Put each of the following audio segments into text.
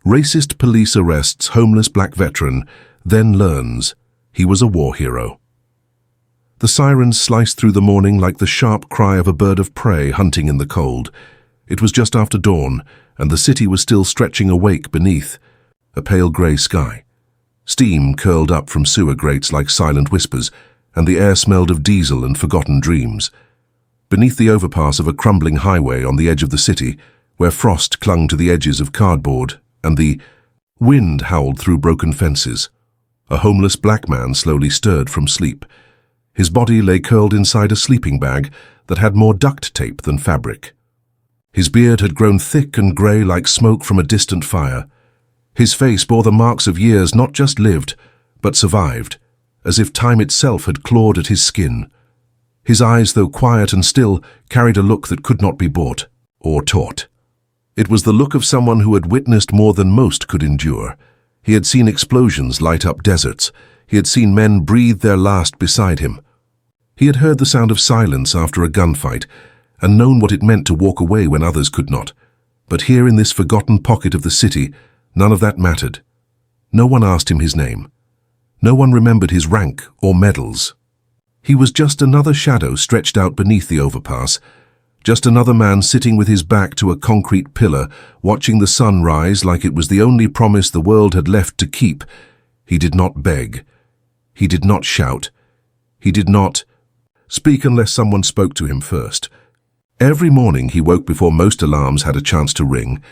Racist police arrests homeless black veteran, then learns he was a war hero. The sirens sliced through the morning like the sharp cry of a bird of prey hunting in the cold. It was just after dawn, and the city was still stretching awake beneath a pale grey sky. Steam curled up from sewer grates like silent whispers, and the air smelled of diesel and forgotten dreams. Beneath the overpass of a crumbling highway on the edge of the city, where frost clung to the edges of cardboard and the wind howled through broken fences, a homeless black man slowly stirred from sleep. His body lay curled inside a sleeping bag that had more duct tape than fabric. His beard had grown thick and grey like smoke from a distant fire. His face bore the marks of years not just lived, but survived, as if time itself had clawed at his skin. His eyes, though quiet and still, carried a look that could not be bought or taught. It was the look of someone who had witnessed more than most could endure. He had seen explosions light up deserts. He had seen men breathe their last beside him. He had heard the sound of silence after a gunfight, and known what it meant to walk away when others could not. But here in this forgotten pocket of the city, none of that mattered. No one asked him his name. No one remembered his rank or medals. He was just another shadow stretched out beneath the overpass, just another man sitting with his back to a concrete pillar, watching the sun rise like it was the only promise the world had left to keep. He did not beg. He did not shout. He did not speak unless someone spoke to him first. Every morning he woke before most alarms had a chance to ring,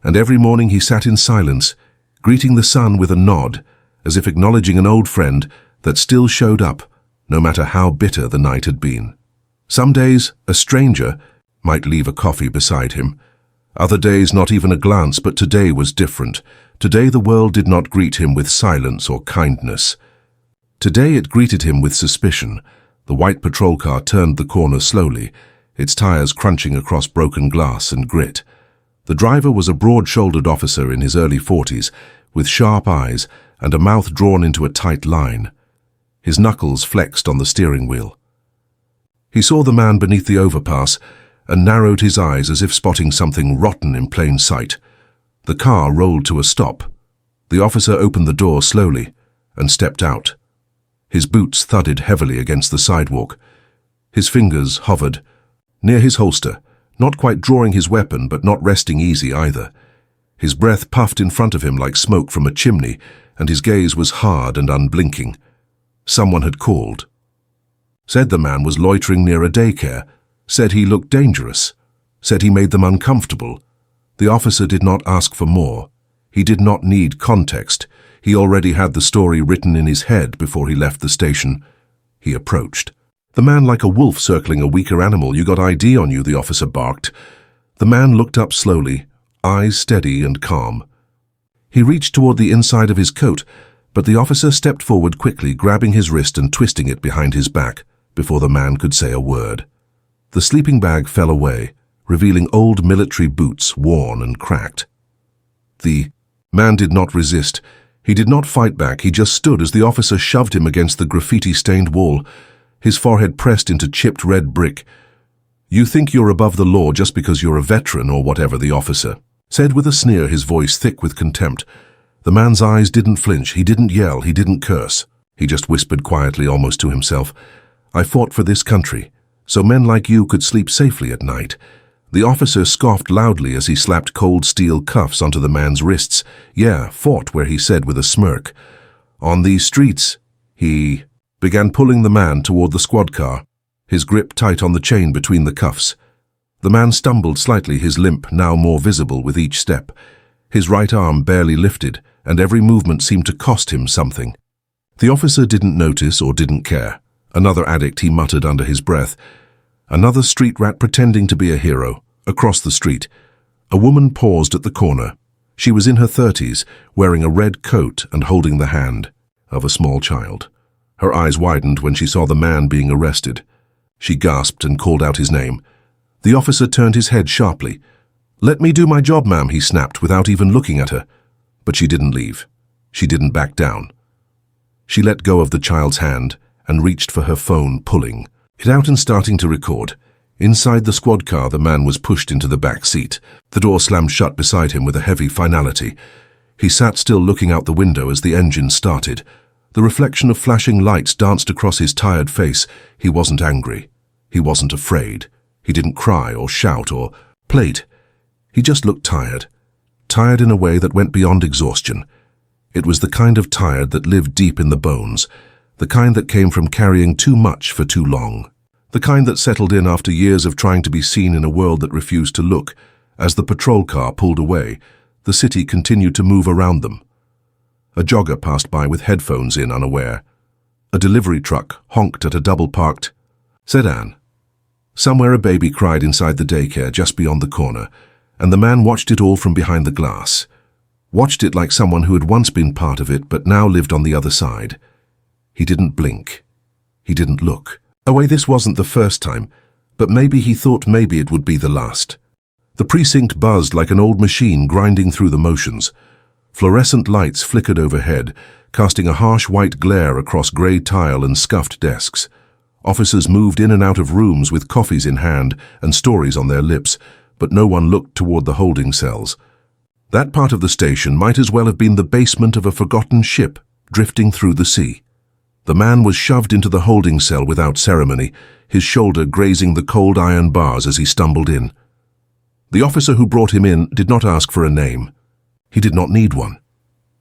and every morning he sat in silence, greeting the sun with a nod, as if acknowledging an old friend that still showed up, no matter how bitter the night had been. Some days, a stranger might leave a coffee beside him. Other days, not even a glance, but today was different. Today the world did not greet him with silence or kindness. Today it greeted him with suspicion. The white patrol car turned the corner slowly, its tires crunching across broken glass and grit. The driver was a broad-shouldered officer in his early 40s, with sharp eyes and a mouth drawn into a tight line. His knuckles flexed on the steering wheel. He saw the man beneath the overpass and narrowed his eyes as if spotting something rotten in plain sight. The car rolled to a stop. The officer opened the door slowly and stepped out. His boots thudded heavily against the sidewalk. His fingers hovered near his holster, not quite drawing his weapon but not resting easy either. His breath puffed in front of him like smoke from a chimney, and his gaze was hard and unblinking. Someone had called. Said the man was loitering near a daycare, said he looked dangerous, said he made them uncomfortable. The officer did not ask for more. He did not need context. He already had the story written in his head before he left the station. He approached. The man like a wolf circling a weaker animal. "You got ID on you," the officer barked. The man looked up slowly, eyes steady and calm. He reached toward the inside of his coat, but the officer stepped forward quickly, grabbing his wrist and twisting it behind his back before the man could say a word. The sleeping bag fell away, revealing old military boots, worn and cracked. The man did not resist. He did not fight back. He just stood as the officer shoved him against the graffiti-stained wall, his forehead pressed into chipped red brick. "You think you're above the law just because you're a veteran or whatever," the officer said with a sneer, his voice thick with contempt. The man's eyes didn't flinch. He didn't yell. He didn't curse. He just whispered quietly, almost to himself, "I fought for this country, so men like you could sleep safely at night." The officer scoffed loudly as he slapped cold steel cuffs onto the man's wrists. "Yeah, fought," where he said with a smirk. "On these streets." He began pulling the man toward the squad car, his grip tight on the chain between the cuffs. The man stumbled slightly, his limp now more visible with each step. His right arm barely lifted, and every movement seemed to cost him something. The officer didn't notice or didn't care. "Another addict," he muttered under his breath. Another street rat pretending to be a hero. Across the street, a woman paused at the corner. She was in her 30s, wearing a red coat and holding the hand of a small child. Her eyes widened when she saw the man being arrested. She gasped and called out his name. The officer turned his head sharply. "Let me do my job, ma'am," he snapped without even looking at her. But she didn't leave. She didn't back down. She let go of the child's hand and reached for her phone, pulling it out and starting to record. Inside the squad car, the man was pushed into the back seat. The door slammed shut beside him with a heavy finality. He sat still looking out the window as the engine started. The reflection of flashing lights danced across his tired face. He wasn't angry. He wasn't afraid. He didn't cry or shout or plate. He just looked tired. Tired in a way that went beyond exhaustion. It was the kind of tired that lived deep in the bones, the kind that came from carrying too much for too long, the kind that settled in after years of trying to be seen in a world that refused to look. As the patrol car pulled away, the city continued to move around them. A jogger passed by with headphones in, unaware. A delivery truck honked at a double-parked sedan. Somewhere a baby cried inside the daycare just beyond the corner, and the man watched it all from behind the glass. Watched it like someone who had once been part of it but now lived on the other side. He didn't blink. He didn't look. This wasn't the first time, but maybe he thought maybe it would be the last. The precinct buzzed like an old machine grinding through the motions. Fluorescent lights flickered overhead, casting a harsh white glare across grey tile and scuffed desks. Officers moved in and out of rooms with coffees in hand and stories on their lips, but no one looked toward the holding cells. That part of the station might as well have been the basement of a forgotten ship drifting through the sea. The man was shoved into the holding cell without ceremony, his shoulder grazing the cold iron bars as he stumbled in. The officer who brought him in did not ask for a name. He did not need one.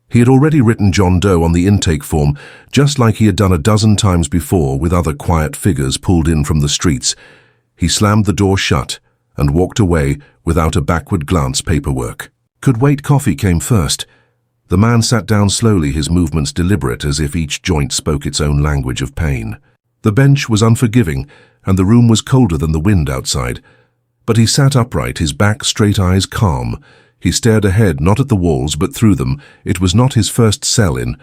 He had already written John Doe on the intake form, just like he had done a dozen times before with other quiet figures pulled in from the streets. He slammed the door shut and walked away without a backward glance paperwork. Could wait coffee came first. The man sat down slowly, his movements deliberate as if each joint spoke its own language of pain. The bench was unforgiving, and the room was colder than the wind outside. But he sat upright, his back straight, eyes calm. He stared ahead, not at the walls, but through them. It was not his first cell-in.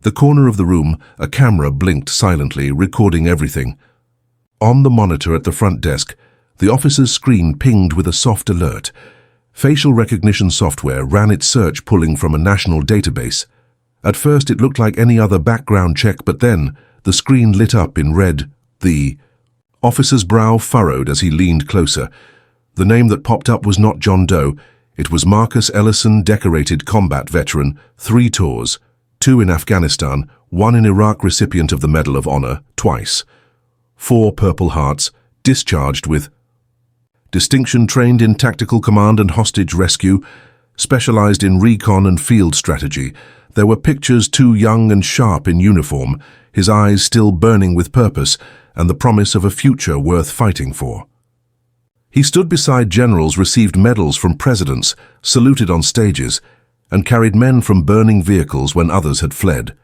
The corner of the room, a camera blinked silently, recording everything. On the monitor at the front desk, the officer's screen pinged with a soft alert. Facial recognition software ran its search, pulling from a national database. At first it looked like any other background check, but then the screen lit up in red. The officer's brow furrowed as he leaned closer. The name that popped up was not John Doe. It was Marcus Ellison, decorated combat veteran, 3 tours, 2 in Afghanistan, 1 in Iraq, recipient of the Medal of Honor, twice. 4 Purple Hearts, discharged with distinction, trained in tactical command and hostage rescue, specialized in recon and field strategy. There were pictures, too young and sharp in uniform, his eyes still burning with purpose and the promise of a future worth fighting for. He stood beside generals, received medals from presidents, saluted on stages, and carried men from burning vehicles when others had fled.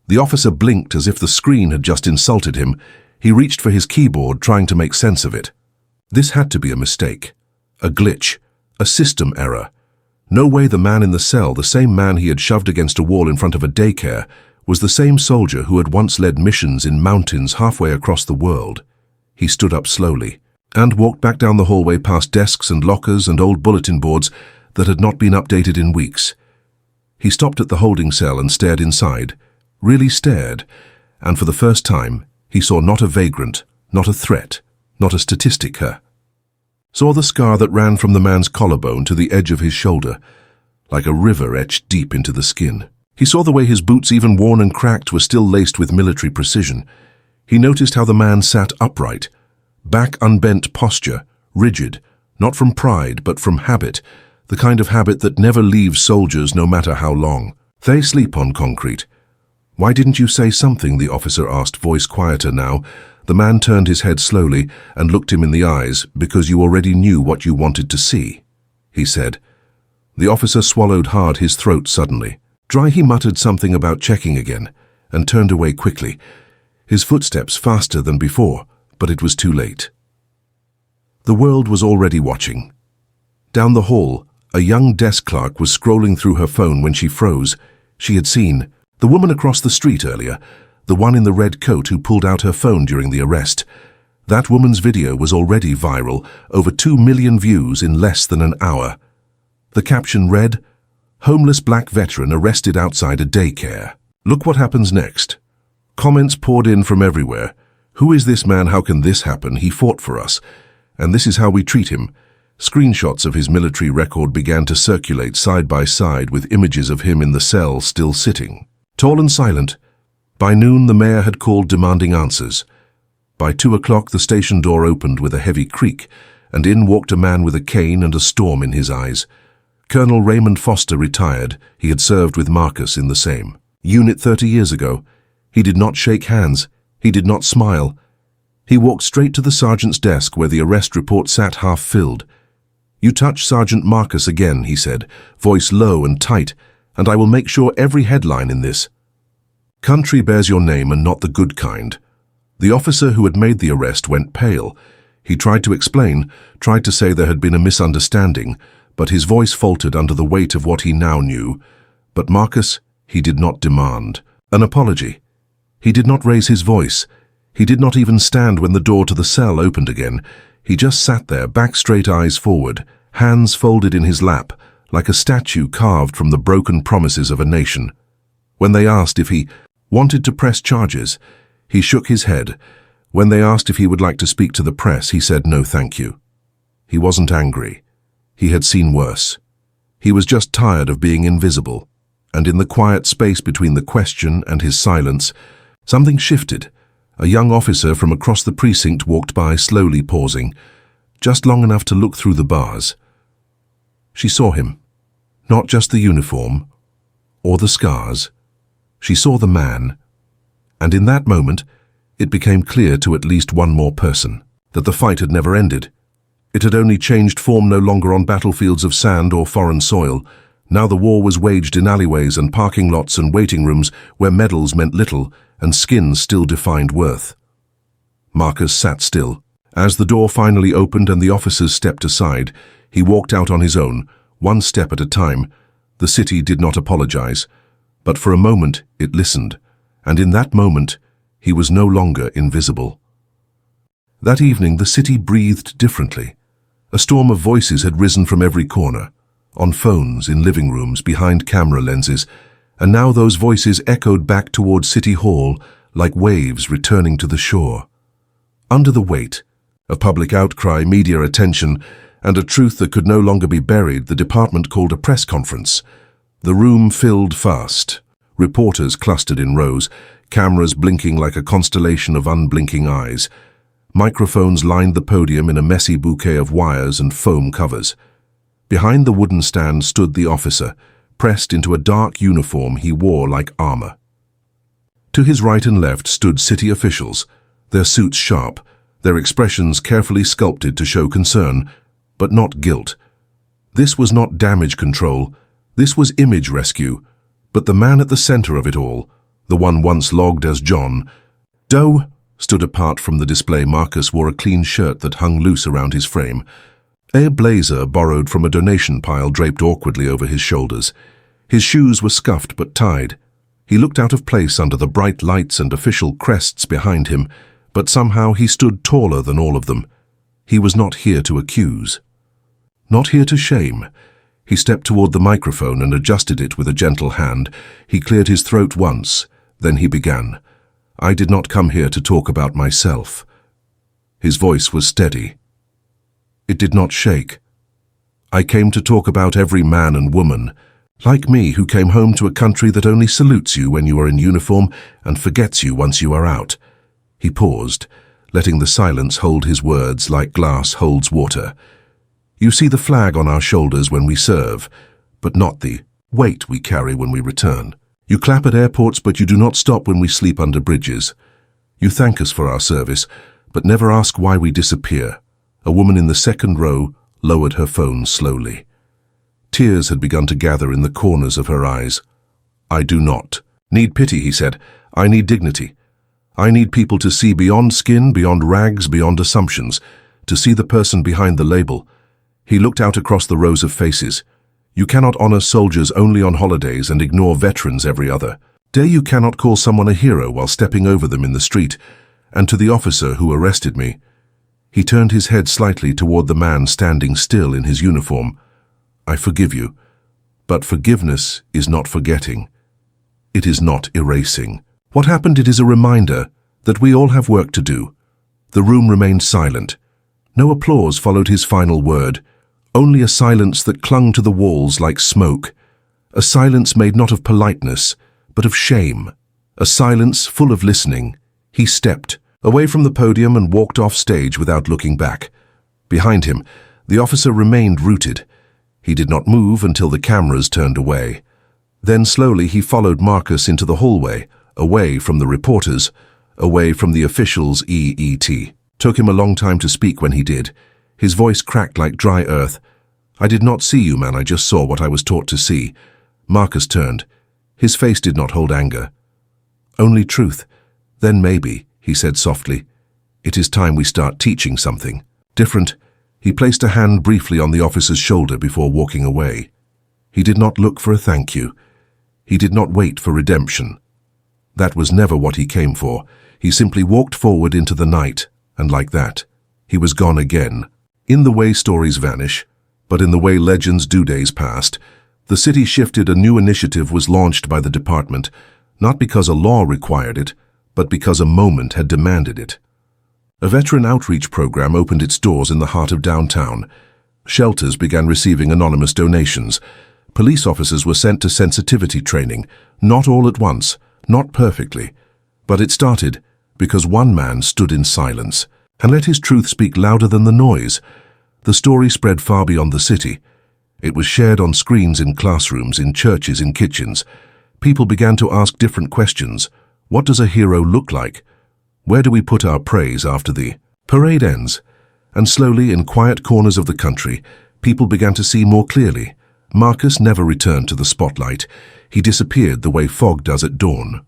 The officer blinked as if the screen had just insulted him. He reached for his keyboard, trying to make sense of it. This had to be a mistake, a glitch, a system error. No way the man in the cell, the same man he had shoved against a wall in front of a daycare, was the same soldier who had once led missions in mountains halfway across the world. He stood up slowly and walked back down the hallway past desks and lockers and old bulletin boards that had not been updated in weeks. He stopped at the holding cell and stared inside, really stared, and for the first time he saw not a vagrant, not a threat, not a statistic here. Saw the scar that ran from the man's collarbone to the edge of his shoulder, like a river etched deep into the skin. He saw the way his boots, even worn and cracked, were still laced with military precision. He noticed how the man sat upright, back unbent posture, rigid, not from pride but from habit, the kind of habit that never leaves soldiers no matter how long. They sleep on concrete. Why didn't you say something? The officer asked, voice quieter now. The man turned his head slowly and looked him in the eyes. Because you already knew what you wanted to see, he said. The officer swallowed hard, his throat suddenly dry. He muttered something about checking again and turned away quickly, his footsteps faster than before, but it was too late. The world was already watching. Down the hall, a young desk clerk was scrolling through her phone when she froze. She had seen the woman across the street earlier, the one in the red coat who pulled out her phone during the arrest. That woman's video was already viral, over 2 million views in less than an hour. The caption read, "Homeless black veteran arrested outside a daycare. Look what happens next." Comments poured in from everywhere. Who is this man? How can this happen? He fought for us, and this is how we treat him. Screenshots of his military record began to circulate side by side with images of him in the cell still sitting. Tall and silent, by noon the mayor had called demanding answers. By 2 o'clock the station door opened with a heavy creak, and in walked a man with a cane and a storm in his eyes. Colonel Raymond Foster retired. He had served with Marcus in the same unit 30 years ago. He did not shake hands. He did not smile. He walked straight to the sergeant's desk where the arrest report sat half-filled. "You touch Sergeant Marcus again," he said, voice low and tight, "and I will make sure every headline in this country bears your name and not the good kind." The officer who had made the arrest went pale. He tried to explain, tried to say there had been a misunderstanding, but his voice faltered under the weight of what he now knew. But Marcus, he did not demand an apology. He did not raise his voice. He did not even stand when the door to the cell opened again. He just sat there, back straight, eyes forward, hands folded in his lap, like a statue carved from the broken promises of a nation. When they asked if he wanted to press charges, he shook his head. When they asked if he would like to speak to the press, he said no thank you. He wasn't angry. He had seen worse. He was just tired of being invisible. And in the quiet space between the question and his silence, something shifted. A young officer from across the precinct walked by, slowly pausing, just long enough to look through the bars. She saw him. Not just the uniform or the scars. She saw the man. And in that moment, it became clear to at least one more person that the fight had never ended. It had only changed form, no longer on battlefields of sand or foreign soil. Now the war was waged in alleyways and parking lots and waiting rooms where medals meant little and skins still defined worth. Marcus sat still. As the door finally opened and the officers stepped aside, he walked out on his own, one step at a time. The city did not apologize, but for a moment it listened, and in that moment he was no longer invisible. That evening the city breathed differently. A storm of voices had risen from every corner, on phones, in living rooms, behind camera lenses, and now those voices echoed back toward City Hall like waves returning to the shore. Under the weight of public outcry, media attention, and a truth that could no longer be buried, the department called a press conference. The room filled fast. Reporters clustered in rows, cameras blinking like a constellation of unblinking eyes. Microphones lined the podium in a messy bouquet of wires and foam covers. Behind the wooden stand stood the officer, pressed into a dark uniform he wore like armor. To his right and left stood city officials, their suits sharp, their expressions carefully sculpted to show concern, but not guilt. This was not damage control, this was image rescue. But the man at the center of it all, the one once logged as John Doe, stood apart from the display. Marcus wore a clean shirt that hung loose around his frame, a blazer borrowed from a donation pile draped awkwardly over his shoulders. His shoes were scuffed but tied. He looked out of place under the bright lights and official crests behind him, but somehow he stood taller than all of them. He was not here to accuse, not here to shame. He stepped toward the microphone and adjusted it with a gentle hand. He cleared his throat once, then he began. "I did not come here to talk about myself." His voice was steady. It did not shake. "I came to talk about every man and woman, like me, who came home to a country that only salutes you when you are in uniform and forgets you once you are out." He paused, letting the silence hold his words like glass holds water. "You see the flag on our shoulders when we serve, but not the weight we carry when we return. You clap at airports, but you do not stop when we sleep under bridges. You thank us for our service, but never ask why we disappear." A woman in the second row lowered her phone slowly. Tears had begun to gather in the corners of her eyes. "I do not need pity," he said. "I need dignity. I need people to see beyond skin, beyond rags, beyond assumptions, to see the person behind the label." He looked out across the rows of faces. "You cannot honor soldiers only on holidays and ignore veterans every other day. You cannot call someone a hero while stepping over them in the street. And to the officer who arrested me," he turned his head slightly toward the man standing still in his uniform, "I forgive you. But forgiveness is not forgetting. It is not erasing. What happened, it is a reminder that we all have work to do." The room remained silent. No applause followed his final word. only a silence that clung to the walls like smoke, a silence made not of politeness, but of shame, a silence full of listening. He stepped away from the podium and walked off stage without looking back. Behind him, the officer remained rooted. He did not move until the cameras turned away. Then slowly he followed Marcus into the hallway, away from the reporters, away from the officials. It took him a long time to speak when he did. His voice cracked like dry earth. "I did not see you, man, I just saw what I was taught to see." Marcus turned. His face did not hold anger. "Only truth. Then maybe," he said softly, "it is time we start teaching something different." He placed a hand briefly on the officer's shoulder before walking away. He did not look for a thank you. He did not wait for redemption. That was never what he came for. He simply walked forward into the night, and like that, he was gone again. In the way stories vanish, but in the way legends do, days passed. The city shifted. A new initiative was launched by the department, not because a law required it, but because a moment had demanded it. A veteran outreach program opened its doors in the heart of downtown. Shelters began receiving anonymous donations. Police officers were sent to sensitivity training, not all at once, not perfectly. But it started because one man stood in silence and let his truth speak louder than the noise. The story spread far beyond the city. It was shared on screens in classrooms, in churches, in kitchens. People began to ask different questions. What does a hero look like? Where do we put our praise after the parade ends? And slowly, in quiet corners of the country, people began to see more clearly. Marcus never returned to the spotlight. He disappeared the way fog does at dawn.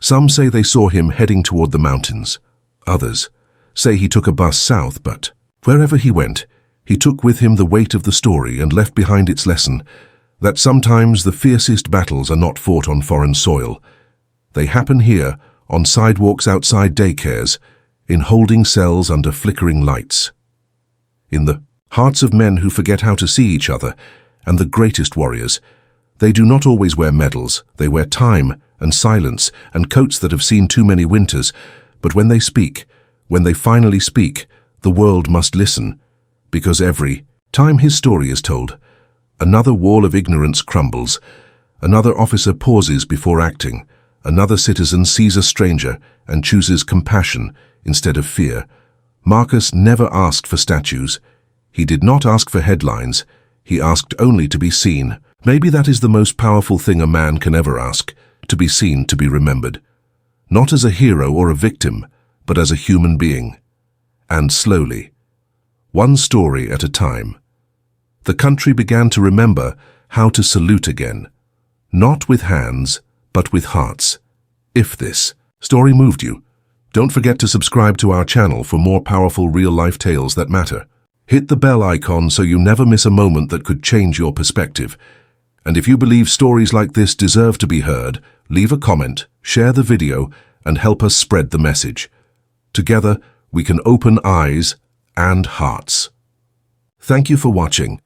Some say they saw him heading toward the mountains. Others say he took a bus south, but wherever he went, he took with him the weight of the story and left behind its lesson, that sometimes the fiercest battles are not fought on foreign soil. They happen here, on sidewalks outside daycares, in holding cells under flickering lights. In the hearts of men who forget how to see each other, and the greatest warriors. They do not always wear medals. They wear time and silence and coats that have seen too many winters. But when they speak, when they finally speak, the world must listen. Because every time his story is told, another wall of ignorance crumbles. Another officer pauses before acting. Another citizen sees a stranger and chooses compassion instead of fear. Marcus never asked for statues. He did not ask for headlines. He asked only to be seen. Maybe that is the most powerful thing a man can ever ask, to be seen, to be remembered. Not as a hero or a victim, but as a human being. And slowly, one story at a time, the country began to remember how to salute again. Not with hands, but with hearts. If this story moved you, don't forget to subscribe to our channel for more powerful real-life tales that matter. Hit the bell icon so you never miss a moment that could change your perspective. And if you believe stories like this deserve to be heard, leave a comment, share the video, and help us spread the message. Together, we can open eyes and hearts. Thank you for watching.